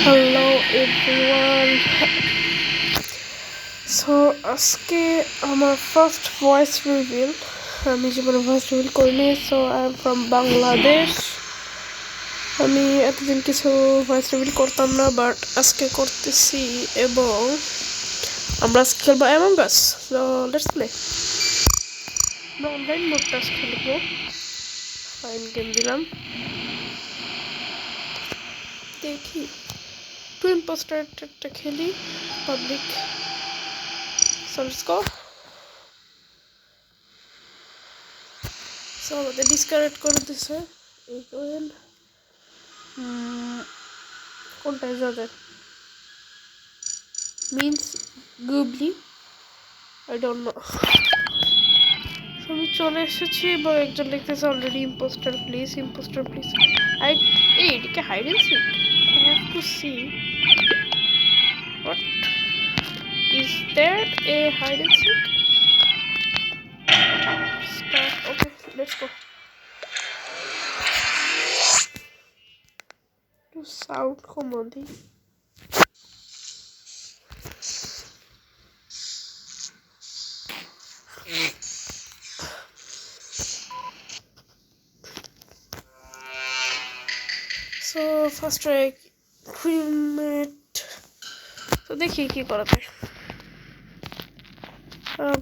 Hello everyone. So আজকে আমার first voice reveal আমি জীবনে ভয়েস রিভিল করিনি। So I am from Bangladesh. আমি এতদিন কিছু ভয়েস রিভিল করতাম না, বাট আজকে করতেছি এবং আমরা আজকে খেলবো among us. So let's play. আমরা অনলাইন মোডটা খেলবো। ফাইন গেম দিলাম, দেখি টু ইম্পোস্টারটা খেলি public. So let's go. So আমাদের ডিসকানেক্ট করে দিছে। এই করেন কোনটায় যাদের মিন্স গুবলি আই ডোন্ট নো। আমি চলে এসেছি এবং একজন লিখতেছে অলরেডি ইম্পোস্টার প্লিজ। আই এদিকে hide and seek. I have to see what is there a hide and seek start. Okay let's go. টু সাউন্ড কমোদি। সো ফার্স্ট ক্রিমেট। তো দেখি কি করা যায়।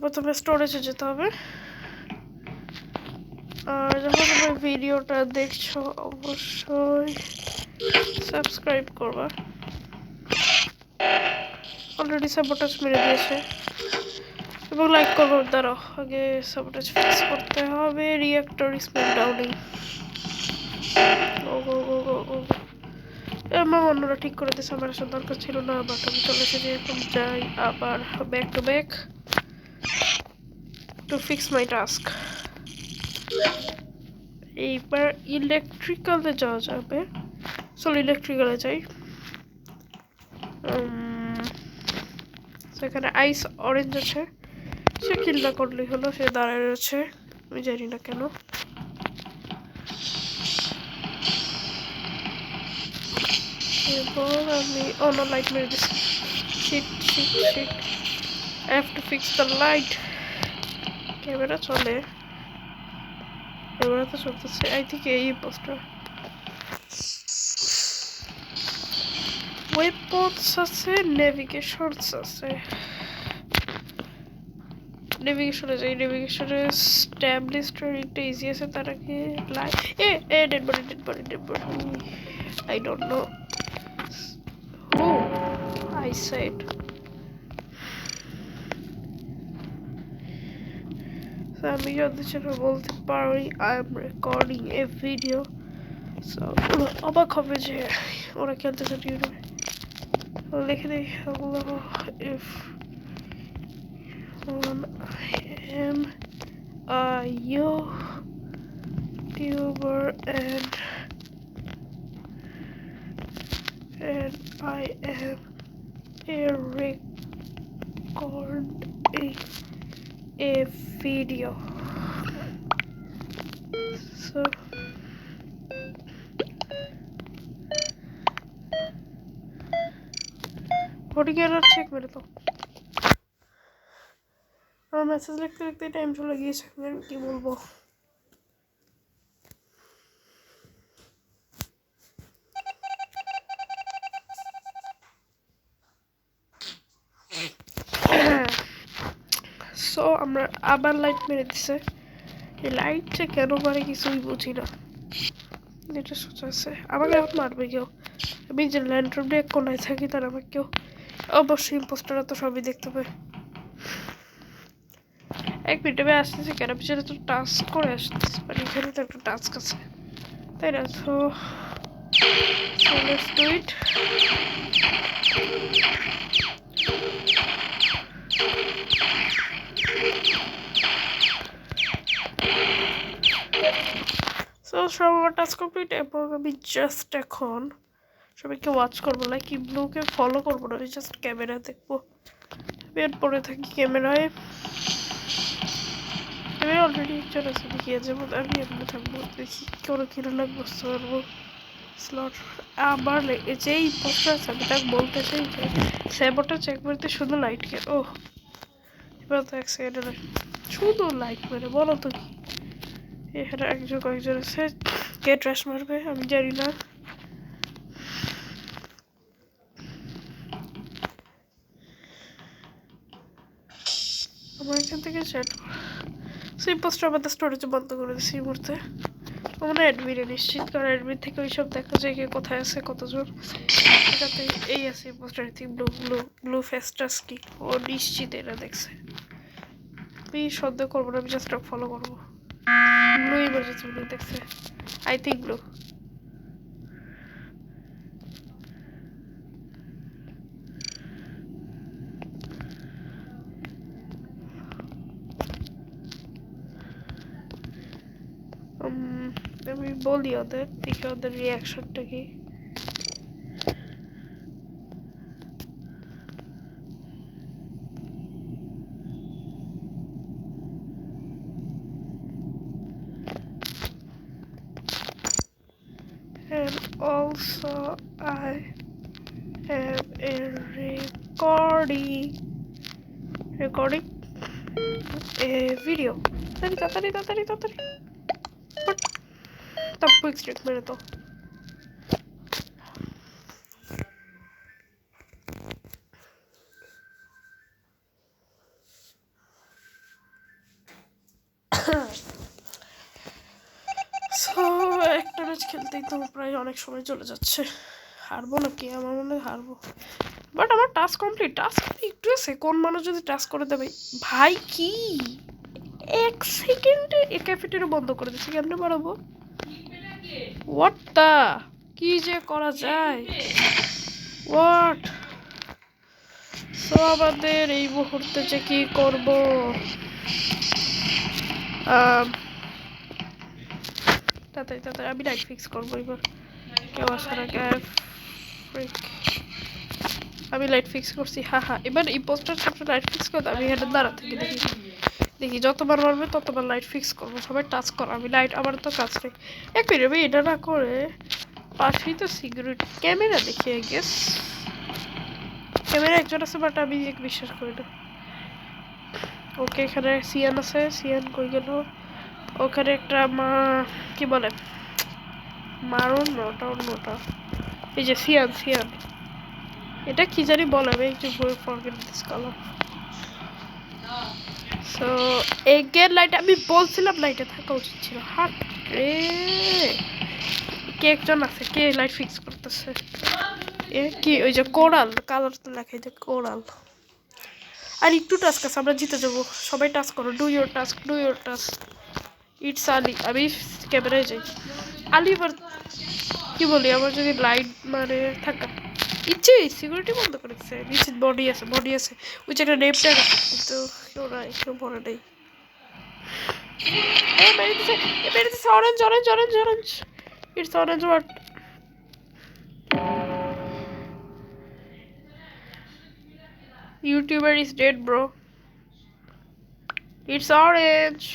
প্রথমে স্টোরেজে যেতে হবে। আর যখন তুমি ভিডিওটা দেখছো অবশ্যই সাবস্ক্রাইব করবা। অলরেডি সাবোটাজ মেরে দিয়েছে এবং লাইক করবো। দাঁড়াও, আগে সাবোটাজ ফিক্স করতে হবে। Reactor speed Downing. আমার অন্যরা ঠিক করে দিয়েছে, আমার আসার দরকার ছিল না, বাট আমি চলে এসেছি। এরকম যাই আবার back to back to fix my task. এইবার ইলেকট্রিক্যালে যাওয়া যাবে। চলো ইলেকট্রিক্যালে যাই। সেখানে আইস অরেঞ্জ আছে, সে কিল না করলেই হলো। সে দাঁড়ায় রয়েছে, আমি জানি না কেন। এবার আমি অন্য লাইট মেরে দিচ্ছি। Shit I have to fix the light. Camera চলে, ক্যামেরা তো চলতেছে। আই থিঙ্ক এই পোস্টার ওয়েপন্স আছে, নেভিগেশনস আছে। নেভিগেশনে যাই। নেভিগেশনে স্ট্যাবলিশড একটা ইজি আছে, তার আগে light dead body I don't know who I said. আমি যদি সেটা বলতে পারি I am recording A video. So অবাক হবে যে ওরা খেলতেছে ইউটিউবে। লিখে দিই hello if am a YouTuber and I am recording a video. So body camera check मेरे तो मैसेज लिखते लिखते टाइम चला गया। मैं क्या बोलबो। সো আমরা আবার লাইট মেরে দিছে। এই লাইটটা কেন মারে কিছুই বুঝি না। এটা সোচা আছে আমাকে এখন মারবে কেউ। আমি যে ল্যান্ড্রোম দিয়ে কোনায় থাকি, তার আমাকে কেউ অবশ্যই ইম্পোস্টাররা তো সবই দেখতে পায়। এক মিনিট আমি আসতেছি কেন, পিছনে তো টাস্ক করে আসতেছি, মানে এখানে তো একটা টাস্ক আছে, তাই না? So let's do it. So সব আমার টাস্ক কমপ্লিট এবং আমি জাস্ট এখন সবাইকে ওয়াচ করবো, লাইক কি ব্লুকে ফলো করবো না, আমি জাস্ট ক্যামেরা দেখবো। আমি পরে থাকি ক্যামেরায়। আমি অলরেডি একজন আছে দেখিয়ে যাবো, আমি এমনি থাকবো, দেখি কোনো কিরো লাগ বুঝতে পারবো। স্লট আবার যেই পোস্টার আছে আমি তাকে বলতে চাই যে স্যাবোটাজ একবারতে শুধু লাইট কে ও এবার তো এক সেকেন্ডে শুধু লাইট মেরে বলো তো কি এখানে একজন কয়েকজন আছে কে ট্রাশ মারবে আমি জানি না আমার এখান থেকে চ্যাট সেই পোস্টার আমাদের স্টোরেজে বন্ধ করে দিচ্ছি এই মুহূর্তে আমরা অ্যাডমিনে নিশ্চিত কারণ অ্যাডমিন থেকে ওইসব দেখা যায় কে কোথায় আছে কতজন এটাতে এই আছে poster theme blue blue blue ফেস্টাস কি ও নিশ্চিত এটা দেখছে আমি সন্দেহ করবো না আমি জাস্ট ফলো করবো ব্লু ইমার্জেন্সি ব্লু দেখছে আই থিঙ্ক ব্লু আমি বলি ওদের দেখি ওদের রিয়াকশনটা কি and also I have a recording a video তাড়াতাড়ি but तब क्विक स्ट्रिक मेरे तो সো একটা ম্যাচ খেলতেই তো প্রায় অনেক সময় চলে যাচ্ছে হারবো নাকি আমার মনে হয় হারবো বাট আমার টাস্ক কমপ্লিট টাস্ক একটু আছে কোন মানুষ যদি টাস্ক করে দেবে ভাই কি এক সেকেন্ডে এই ক্যাফেটেরিয়া বন্ধ করে দিচ্ছে কেমনে বাড়াবো হোয়াট দা কি যে করা যায় হোয়াট সো আমাদের এই মুহূর্তে যে কি করবো তাড়াতাড়ি আমি লাইট ফিক্স করবো এবার কেউ আসার আগে আমি লাইট ফিক্স করছি হ্যাঁ এবার এই পোস্টার সামনে লাইট ফিক্স করতে আমি এখানে দাঁড়া থেকে দেখি যতবার মারবে ততবার লাইট ফিক্স করবো সবাই টাচ করো আমি লাইট আমার তো কাজ নেই এক মিনিট আমি এটা না করে পাশেই তো সিকিউরিটি ক্যামেরা দেখি আই গেস ক্যামেরা একজন আছে বাট আমি বিশ্বাস করি না ওকে এখানে সিয়ান আছে সিয়ান কই গেল ওখানে একটা মা কি বলে মারুন নটা অন্যটা এই যে সিয়ান এটা কি জানি বলে আমি একটু ভুল forget this colour so again light আমি বলছিলাম লাইটে থাকা উচিত ছিল হাট রে কে একজন আছে কে লাইট ফিক্স করতেছে এ কি ওই যে কোরাল কালার তো লেখা যে কোরাল আর একটু টাস্ক আছে আমরা জিতে যাবো সবাই টাস্ক করো ডু ইউর টাস্ক ইটস আলি আমি ক্যামেরায় যাই আলি এবার কি বলি আমার যদি লাইট মানে থাকা ইচ্ছে সিকিউরিটি বন্ধ করেছে নিশ্চিত বডি আছে ওই যে একটা নেপটা কিন্তু কেউ মনে নেই মেরেছে orange it's orange what YouTuber is dead bro it's orange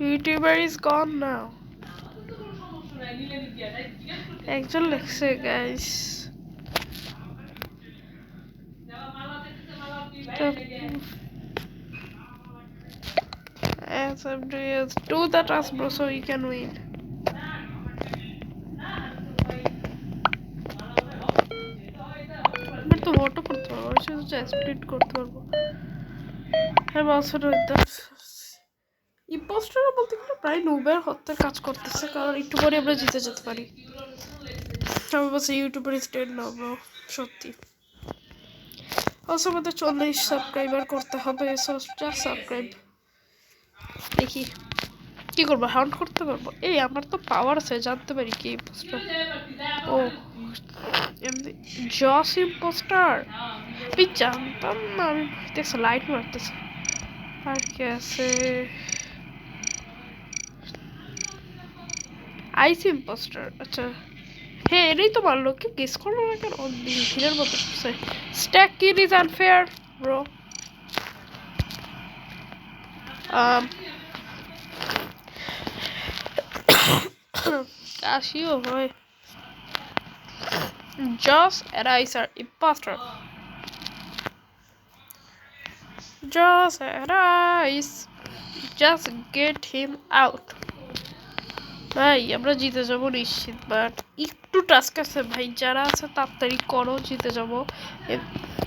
YouTuber is gone now একজন লেখছে guys as I'm doing do the task bro so you can win but তো ভোট করতে পারবো আমি শুধু স্প্লিট করতে পারবো হ্যাঁ also doing that ইম্পোস্টার বলতে গেলে প্রায় নুবের হত্যা কাজ করতেছে কারণ একটু পরে আমরা জিতে যেতে পারি আমি বলছি ইউটিউবার স্টেড না ব্রো সত্যি অলসো আমাদের 40 সাবস্ক্রাইবার করতে হবে সো জাস্ট সাবস্ক্রাইব দেখি কি করবো হাউন্ট করতে পারবো এই আমার তো পাওয়ার আছে জানতে পারি কি ইম্পোস্টার ও এমনি জস ইম্পোস্টার আমি জানতাম না আমি দেখছি লাইট মারতেছে আর কি আছে আইসি ইম্পোস্টার আচ্ছা হ্যাঁ এটাই তো মারলো কি গেস করলো না কেন ভিড়ের মতো stack kill is unfair bro কাশিও হয়। Josh and Ice are imposter. Josh and Ice, just get him out. ভাই আমরা জিতে যাবো নিশ্চিত, বাট একটু টাস্ক আছে ভাই, যারা আছে তাড়াতাড়ি করো, জিতে যাবো।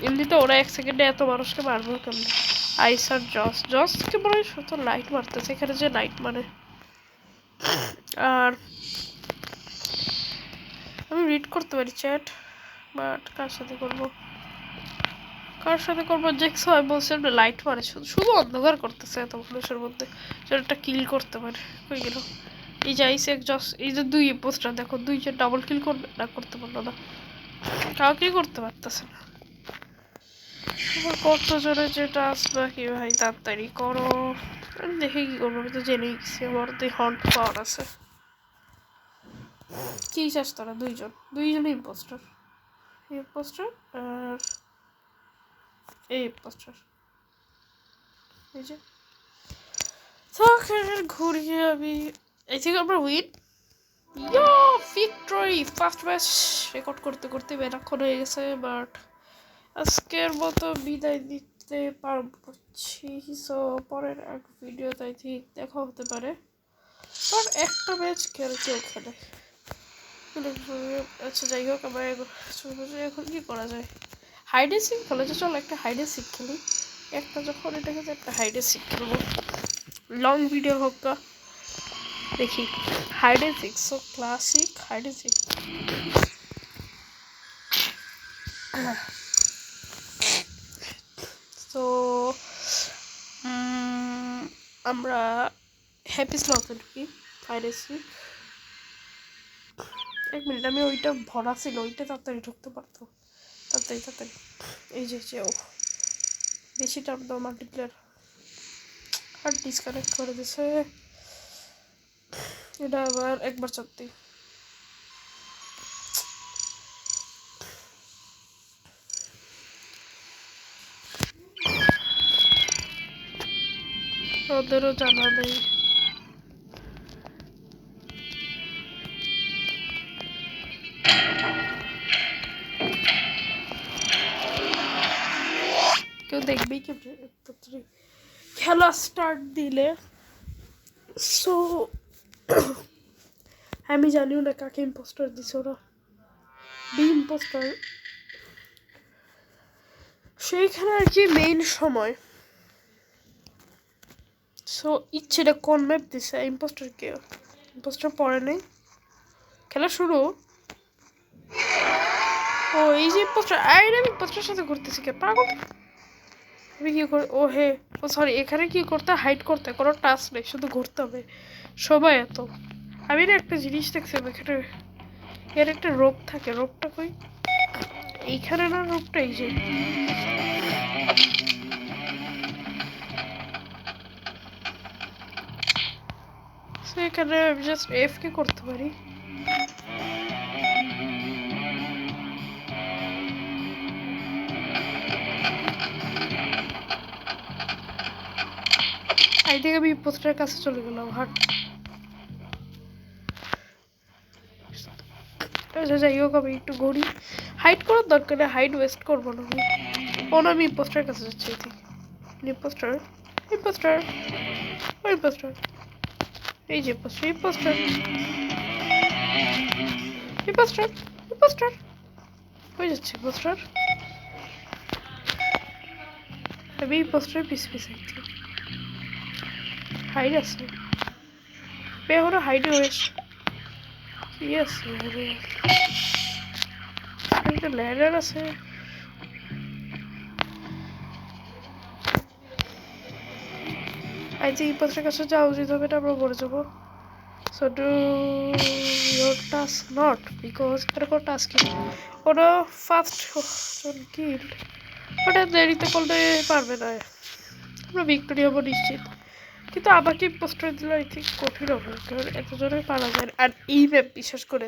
এমনিতে ওরা 1 সেকেন্ডে এত মানুষকে মারবো কেমন? আইস আর জসকে মনে হয় শুধু লাইট মারতেছে এখানে, যে লাইট মানে। আর আমি রিড করতে পারি চ্যাট, বাট কার সাথে করবো দেখছো? আমি বলছি আপনি লাইট মারে, শুধু অন্ধকার করতেছে এত মানুষের মধ্যে, একটা কিল করতে পারে। কই গেল? এই যে আইসে এই যে 2 পোস্টার দেখো, 2 ডাবল কিল করবে না, করতে পারলো না, কাউকেই করতে পারতেছে না। কত জনের যেটা আসবে কি ভাই, তাড়াতাড়ি করো। আমি দেখে কি করবো, আমি তো জেনেই গেছি আমার তো হন্ট পাওয়ার আছে। কি চাস তোরা? দুইজনই ইম্পোস্টার আর এই ইম্পোস্টার। এই যে ঘুরিয়ে আমি এই থেকে আমরা উইন। ইয়ো ভিক্টরি! ফার্স্ট ম্যাচ রেকর্ড করতে করতে বেনাক্ষণ হয়ে গেছে, বাট আজকের মতো বিদায় দিতে পারছি। সো পরের এক ভিডিওতে আই থিঙ্ক দেখা হতে পারে, কারণ একটা ম্যাচ কেউ খেলে। আচ্ছা যাই হোক, আমার এখন কি করা যায়? হাইড এন্ড সিক খেলে, যে চলো একটা হাইড এন্ড সিক খেলি। একটা যখন এটাকে একটা হাইড এন্ড সিক খেলবো, লং ভিডিও হোক না, দেখি hide and seek. So classic hide and seek. তো আমরা হ্যাপি স্লটে ঢুকি, হাইড এন্ড সিক। 1 মিনিট, আমি ওইটা ভরা ছিল, ওইটা তাড়াতাড়ি ঢুকতে পারতো, তাড়াতাড়ি। এই যে ও বেশি টাপ দাও, মাল্টিপ্লেয়ার আর ডিসকানেক্ট করে দিছে। এটা আবার একবার চাপতেই ওদেরও জানা নেই। কেউ দেখবেই খেলা স্টার্ট দিলে। সো আমি জানিও না কাকে ইম্পোস্টার দিছে ওরা, বি ইম্পোস্টার। সেইখানে আর কি মেইন সময়। সো ইচ্ছেটা কোন ম্যাপ দিছে? ইম্পোস্টার কে? ইম্পোস্টার পরে নেই, খেলা শুরু। ও এই যে ইম্পোস্টার, আমি ইম্পোস্টারের সাথে ঘুরতেছি কে পাগল? আমি কি করি? ও হে, ও সরি, এখানে কি করতে, হাইড করতে কোনো টাস্ক নেই, শুধু ঘুরতে হবে। সবাই এত, আমি না একটা জিনিস দেখছি এখানে, এর একটা রোপ থাকে, রোপটা কই? এইখানে না, রোপটা এই যে এখানে আমি জাস্ট এফ কে করতে পারি। আই থিঙ্ক আমি পোস্টারের কাছে চলে গেলাম, হাট। আচ্ছা যাই হোক, আমি একটু ঘুরি, হাইড করার দরকার নেই, হাইড ওয়েস্ট করবো না। আমি পোস্টারের কাছে যাচ্ছি। আই থিঙ্ক ইম্পোস্টার এই যে পোস্টার হয়ে যাচ্ছে। পোস্টার আমি পোস্টার পিস আইছি, হাইড আছে ওরা, হাইডে হয়েছে। কি আছে একটা ল্যাডার আছে। আই থিঙ্ক পোস্টারের কাছে যাওয়া উচিত হবে, এটা আমরা পড়ে যাবো। So do your task not, because এটা কোনো টাস্ক ওরা ফার্স্ট কিল, ওটা দেরিতে করলে পারবে না, আমরা ভিক্টোরি হবো নিশ্চিত। কিন্তু আমাকে পোস্টার দিলে আই থিঙ্ক কঠিন হবে, কারণ এত জনে পারা যায়। আর এই ম্যাপ বিশেষ করে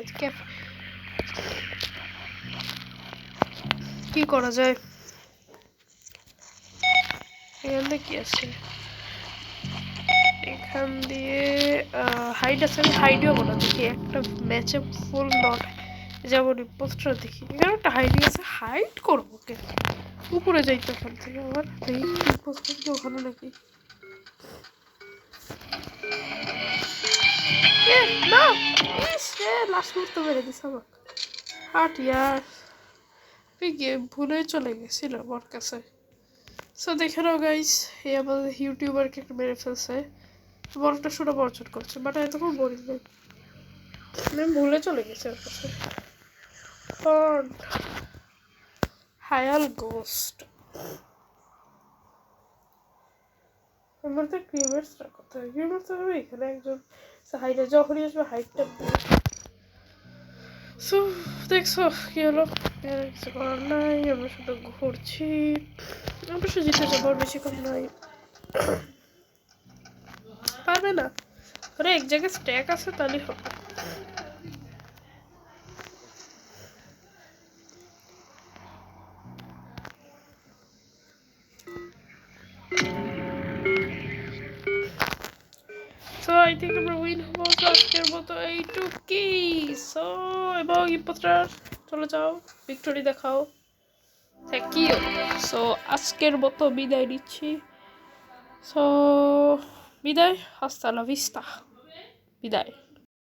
কি করা যায়? এখানে কি আছে? এখান দিয়ে হাইড আছে, আমি হাইডও বলা দেখি একটা ম্যাচে ফুল নট যেমন পোস্টার দেখি এখানে একটা হাইডি আছে, হাইড করবো ওকে উপরে যাইতে ওখান থেকে আবার দেখি পোস্টার কি ওখানে নাকি না সে লাস্ট মুহূর্তে মেরে দিস আমাকে হাট ইয়ার ভুলে চলে গেছিল আমার কাছে। সো দেখে নাও গাইস, এই আমাদের ইউটিউবারকে একটা মেরে ফেলছে, বড় একটা সুনাম অর্জন করছে, বাট এতক্ষণ বোরিং নেই, আমি ভুলে চলে গেছি ওর কাছে। হায়াল গোস্ট আমার তো ক্রিমেটসটা কোথায়, ক্রিমেটস হবে এখানে একজন হাইটে যখনই আসবে হাইটটা সো দেখছো কি হলো, কিছু করার নাই, আমরা শুধু ঘুরছি, অবশ্য জিতে যাবো, বেশিক্ষণ নাই, পারবে না আরে এক জায়গায় স্ট্যাক আছে তাহলে হবে। সো আই থিঙ্ক আমরা উইন হবো আজকের মতো এইটুকি। সো এবং ইপত্রার চলে যাও, ভিক্টোরি দেখাও, থ্যাংক ইউ। সো আজকের মতো বিদায় নিচ্ছি, সো বিদায়, হাস্তা লা ভিস্তা, বিদায়।